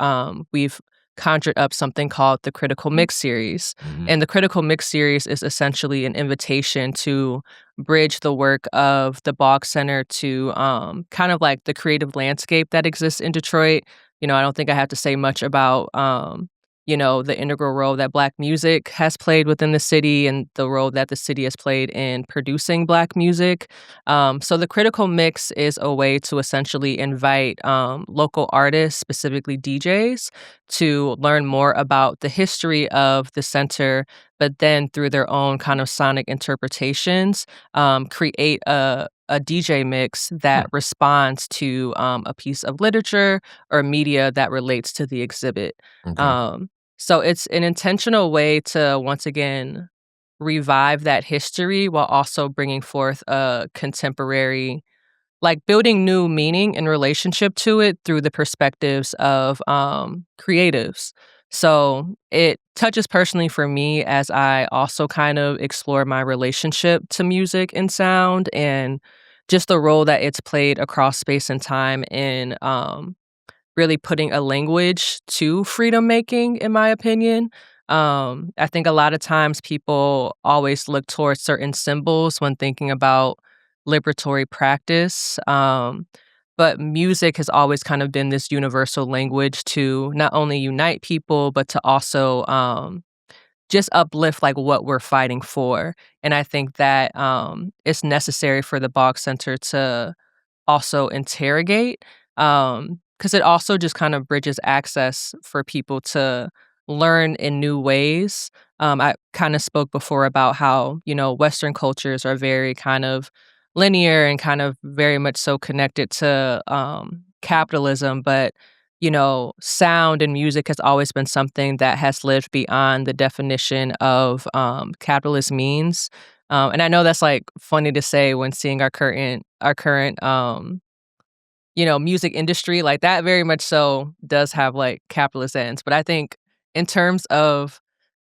we've conjured up something called the Critical Mix series. mhm, And the Critical Mix series is essentially an invitation to bridge the work of the Boggs Center to kind of like the creative landscape that exists in Detroit. I don't think I have to say much about, the integral role that Black music has played within the city and the role that the city has played in producing Black music. So the critical mix is a way to essentially invite local artists, specifically DJs, to learn more about the history of the center, but then through their own kind of sonic interpretations, create a DJ mix Hmm. that responds to a piece of literature or media that relates to the exhibit. Okay. Um, so it's an intentional way to once again revive that history while also bringing forth a contemporary, like building new meaning and relationship to it through the perspectives of creatives. So it touches personally for me as I also kind of explore my relationship to music and sound and just the role that it's played across space and time in really putting a language to freedom making, in my opinion. I think a lot of times people always look towards certain symbols when thinking about liberatory practice. But music has always kind of been this universal language to not only unite people, but to also just uplift like what we're fighting for. And I think that it's necessary for the Boggs Center to also interrogate, because it also just kind of bridges access for people to learn in new ways. I kind of spoke before about how, Western cultures are very kind of linear and kind of very much so connected to capitalism, but sound and music has always been something that has lived beyond the definition of capitalist means. And I know that's like funny to say when seeing our current music industry, like that very much so does have like capitalist ends. But I think in terms of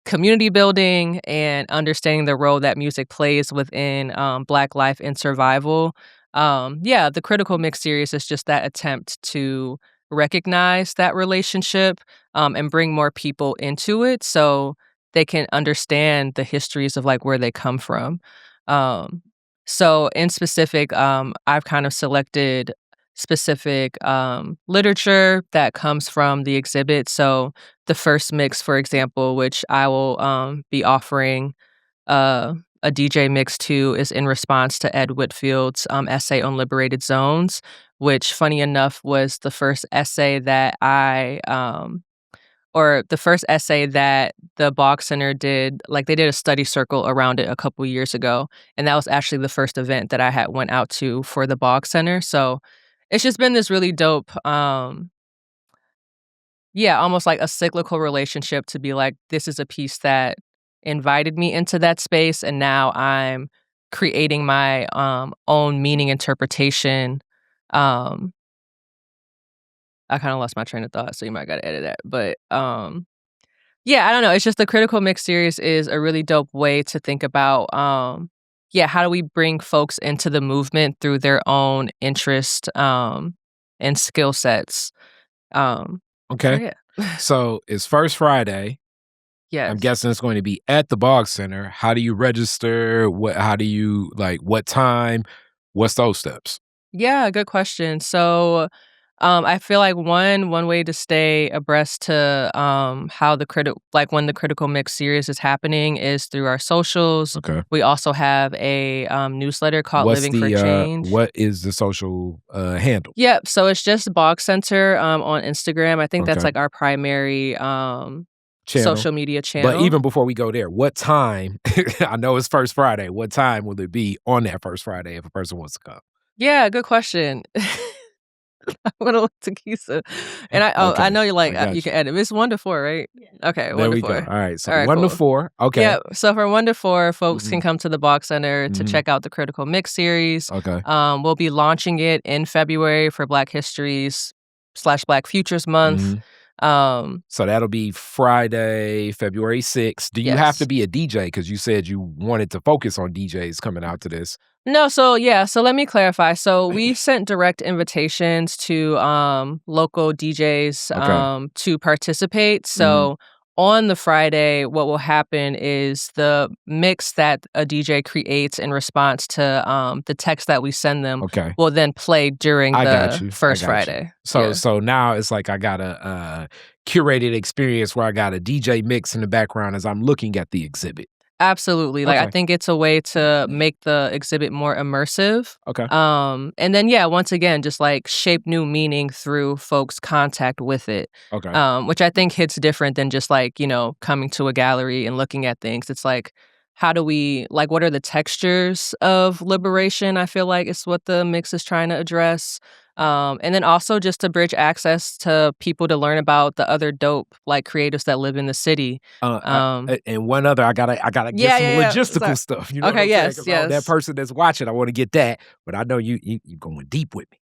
community building and understanding the role that music plays within Black life and survival, yeah, the Critical Mix series is just that attempt to recognize that relationship and bring more people into it so they can understand the histories of like where they come from. Um, so in specific, I've kind of selected specific literature that comes from the exhibit. So the first mix, for example, which I will be offering uh, a DJ mix to, is in response to Ed Whitfield's essay on liberated zones, which, funny enough, was the first essay that or the first essay that the Boggs Center did. Like they did a study circle around it a couple years ago, and that was actually the first event that I had went out to for the Boggs Center. So it's just been this really dope, yeah, almost like a cyclical relationship to be like, this is a piece that invited me into that space, and now I'm creating my own meaning interpretation. Um, I kind of lost my train of thought, so you might got to edit that. But yeah, I don't know. It's just the Critical Mix series is a really dope way to think about, yeah, how do we bring folks into the movement through their own interest and skill sets. So Okay. yeah. So it's first Friday. I'm Yes. guessing it's going to be at the Boggs Center. How do you register? How do you like what time? What's those steps? Yeah, good question. So, I feel like one way to stay abreast to how when the Critical Mix series is happening is through our socials. Okay. We also have a newsletter called What's Living for the Change. what is the social handle? Yep. So it's just Boggs Center on Instagram. I think that's Okay. like our primary Channel. social media But channel. even before we go there, what time? I know it's first Friday. What time will it be on that first Friday if a person wants to come? Yeah, good question. I'm gonna look to Kisa. And I Okay. know you're like, I you got can you. edit. It's 1 to 4, right? Okay, 1 There to we go. 4. All right. So Alright, 1 to cool. 4. Okay. Yeah, so from 1 to 4, folks can Mhm. come to the Boggs Center to Mhm. check out the Critical Mix series. Okay. We'll be launching it in February for Black Histories/Black Futures Month. Mhm. Um, So that'll be Friday, February 6th. Do you have to yes. be a DJ? Because you said you wanted to focus on DJs coming out to this. No, so yeah, so let me clarify. So we sent direct invitations to local DJs Okay. to participate. Mhm. So on the Friday, what will happen is the mix that a DJ creates in response to the text that we send them Okay. will then play during I got the you. I first got you. Friday. So Yeah. so now it's like I got a curated experience where I got a DJ mix in the background as I'm looking at the exhibit. Absolutely. Like, I Okay. think it's a way to make the exhibit more immersive. Okay. And then, yeah, once again, just like shape new meaning through folks' contact with it, Okay. which I think hits different than just like, coming to a gallery and looking at things. It's like, how do we, like, what are the textures of liberation? I feel like it's what the mix is trying to address. And then also just to bridge access to people to learn about the other dope, like, creators that live in the city. And one other, I gotta get Yeah, some yeah, yeah. logistical stuff. You know what Okay, I'm saying? yes, Because that yes. person that's watching, I want to get that. But I know you going deep with me.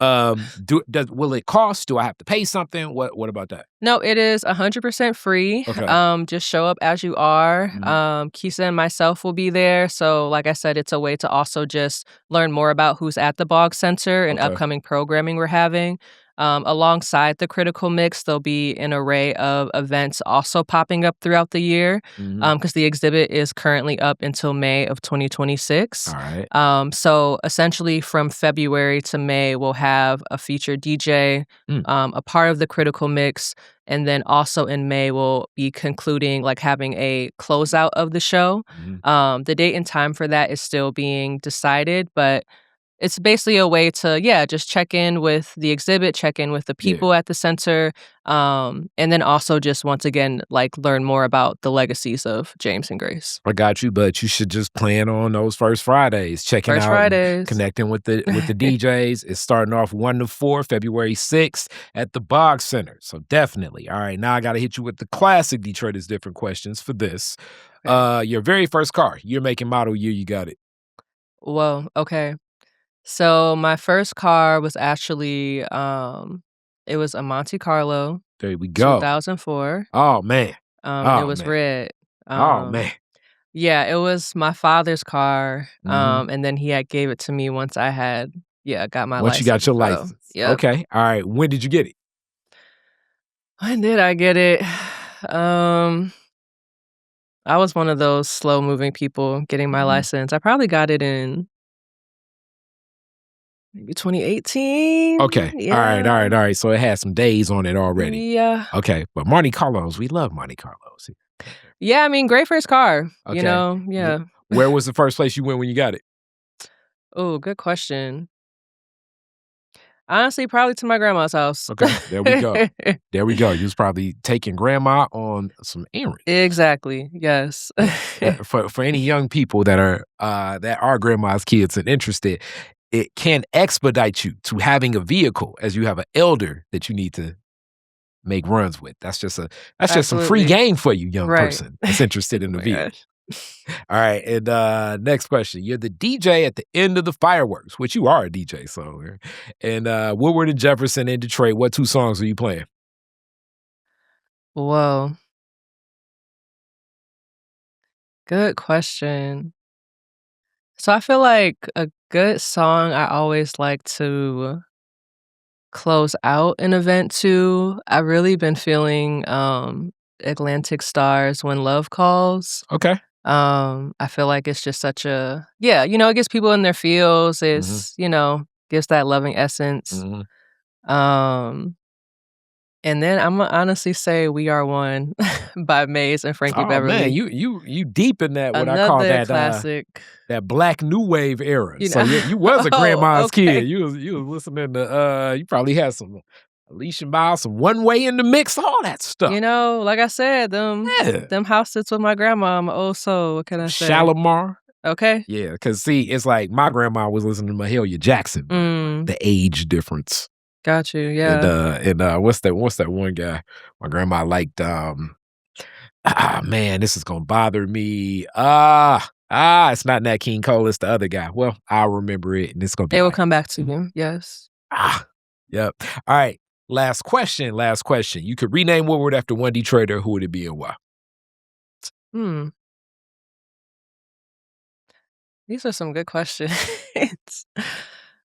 Will it cost? Do I have to pay something? What about that? No, it is 100% free. Okay. Just show up as you are. Mhm. Kisa and myself will be there. So, like I said, it's a way to also just learn more about who's at the Boggs Center and Okay. upcoming programming we're having. Alongside the critical mix, there'll be an array of events also popping up throughout the year Mhm. because the exhibit is currently up until May of 2026. All right. So essentially from February to May, we'll have a featured DJ, Mm. a part of the critical mix, and then also in May, we'll be concluding, like having a closeout of the show. Mhm. The date and time for that is still being decided, but it's basically a way to, yeah, just check in with the exhibit, check in with the Yeah. people at the center, and then also just once again, like learn more about the legacies of James and Grace. I got you, but you should just plan on those first Fridays, checking First out and Fridays. connecting with the DJs. It's starting off 1 to 4, February 6th at the Boggs Center. So definitely. All right, now I got to hit you with the classic Detroit is Different questions for this. Okay. Your very first car, year, make, and model, year you got it. Whoa, okay. So my first car was actually it was a Monte Carlo, There we go. 2004. Oh man. It Oh was man. red. Oh man. Yeah, it was my father's car. Hmm. And then he had gave it to me once I had, yeah, got my Once you got license. your So, license. yep. Okay. All right. When did you get it? When did I get it? Um, I was one of those slow moving people getting my Mhm. license. I probably got it in maybe 2018. Okay. All right. All Yeah. right. All right. So it had some days on it already. Yeah. Okay. But Monte Carlos, we love Monte Carlos. Yeah, I mean, great first car, Okay. yeah. Where was the first place you went when you got it? Oh, good question. Honestly, probably to my grandma's house. Okay. There we go. There we go. You was probably taking grandma on some errands. Exactly, yes. For any young people that are grandma's kids and interested, it can expedite you to having a vehicle as you have an elder that you need to make runs with. That's just some free Absolutely. game for you, young Right. person that's interested in Oh the my vehicle. gosh. All right, and next question. You're the DJ at the end of the fireworks, which you are a DJ, so and Woodward and Jefferson in Detroit. What two songs are you playing? Whoa, good question. So I feel like a good song I always like to close out an event to. I've really been feeling, Atlantic Star's "When Love Calls." Okay. I feel like it's just such a, yeah, it gets people in their feels. Hmm. Gives that loving essence. Hmm. Um, and then Imma honestly say "We Are One" by Maze and Frankie Oh man, Beverly. you deep in that what I call Another classic. that black new wave era. You So know you was a Oh, grandma's kid. okay. You was listening to you probably had some Alicia Miles, some One Way in the Mix, all that stuff. Like I said, Yeah. them house sits with my grandma, I'm an old soul, what can I say? Shalimar. Okay. Yeah, because see, it's like my grandma was listening to Mahalia Jackson, but Mm, the age difference. got you, And yeah. what's that one guy? My grandma liked man, this is gonna bother me. It's not Nat King Cole, it's the other guy. Well, I'll remember it and it's gonna be It will like, come back to you, yes. yep. All right. Last question. Last question. You could rename Woodward after one Detroiter, who would it be and why? Hmm, these are some good questions.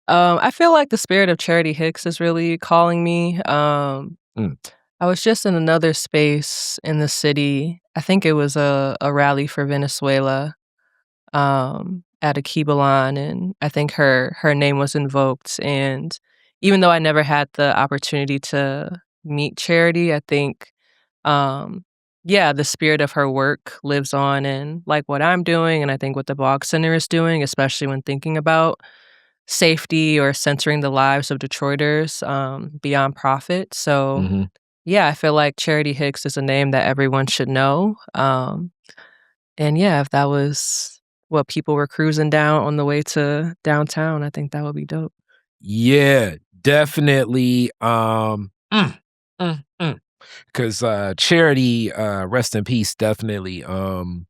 I feel like the spirit of Charity Hicks is really calling me. Mm. I was just in another space in the city. I think it was a rally for Venezuela, at a Kibalan, and I think her name was invoked, and even though I never had the opportunity to meet Charity, I think, um, yeah, the spirit of her work lives on in, like, what I'm doing, and I think what the Boggs Center is doing, especially when thinking about safety or centering the lives of Detroiters, beyond profit. So, Hmm. yeah, I feel like Charity Hicks is a name that everyone should know, and yeah, if that was what people were cruising down on the way to downtown, I think that would be dope. Yeah, definitely. Mm, mm. 'Cause, Charity, rest in peace, definitely, one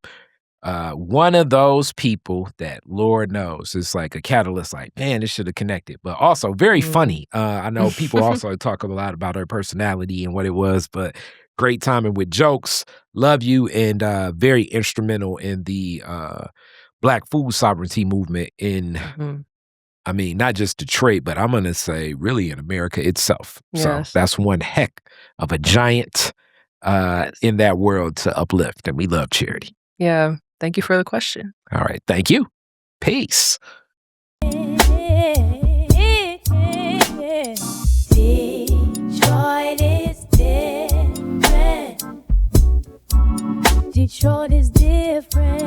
of those people that Lord knows is like a catalyst, like, "Man, this shoulda connected," but also very Mhm. funny. I know people also talk a lot about her personality and what it was, but great timing with jokes. Love you, and, very instrumental in the, Black food sovereignty movement in, Mhm. I mean, not just Detroit, but I'm gonna say really in America itself. So Yes. that's one heck of a giant Yes. in that world to uplift, and we love charity. Yeah. Thank you for the question. All right. Thank you. Peace. Detroit is different. Detroit is different.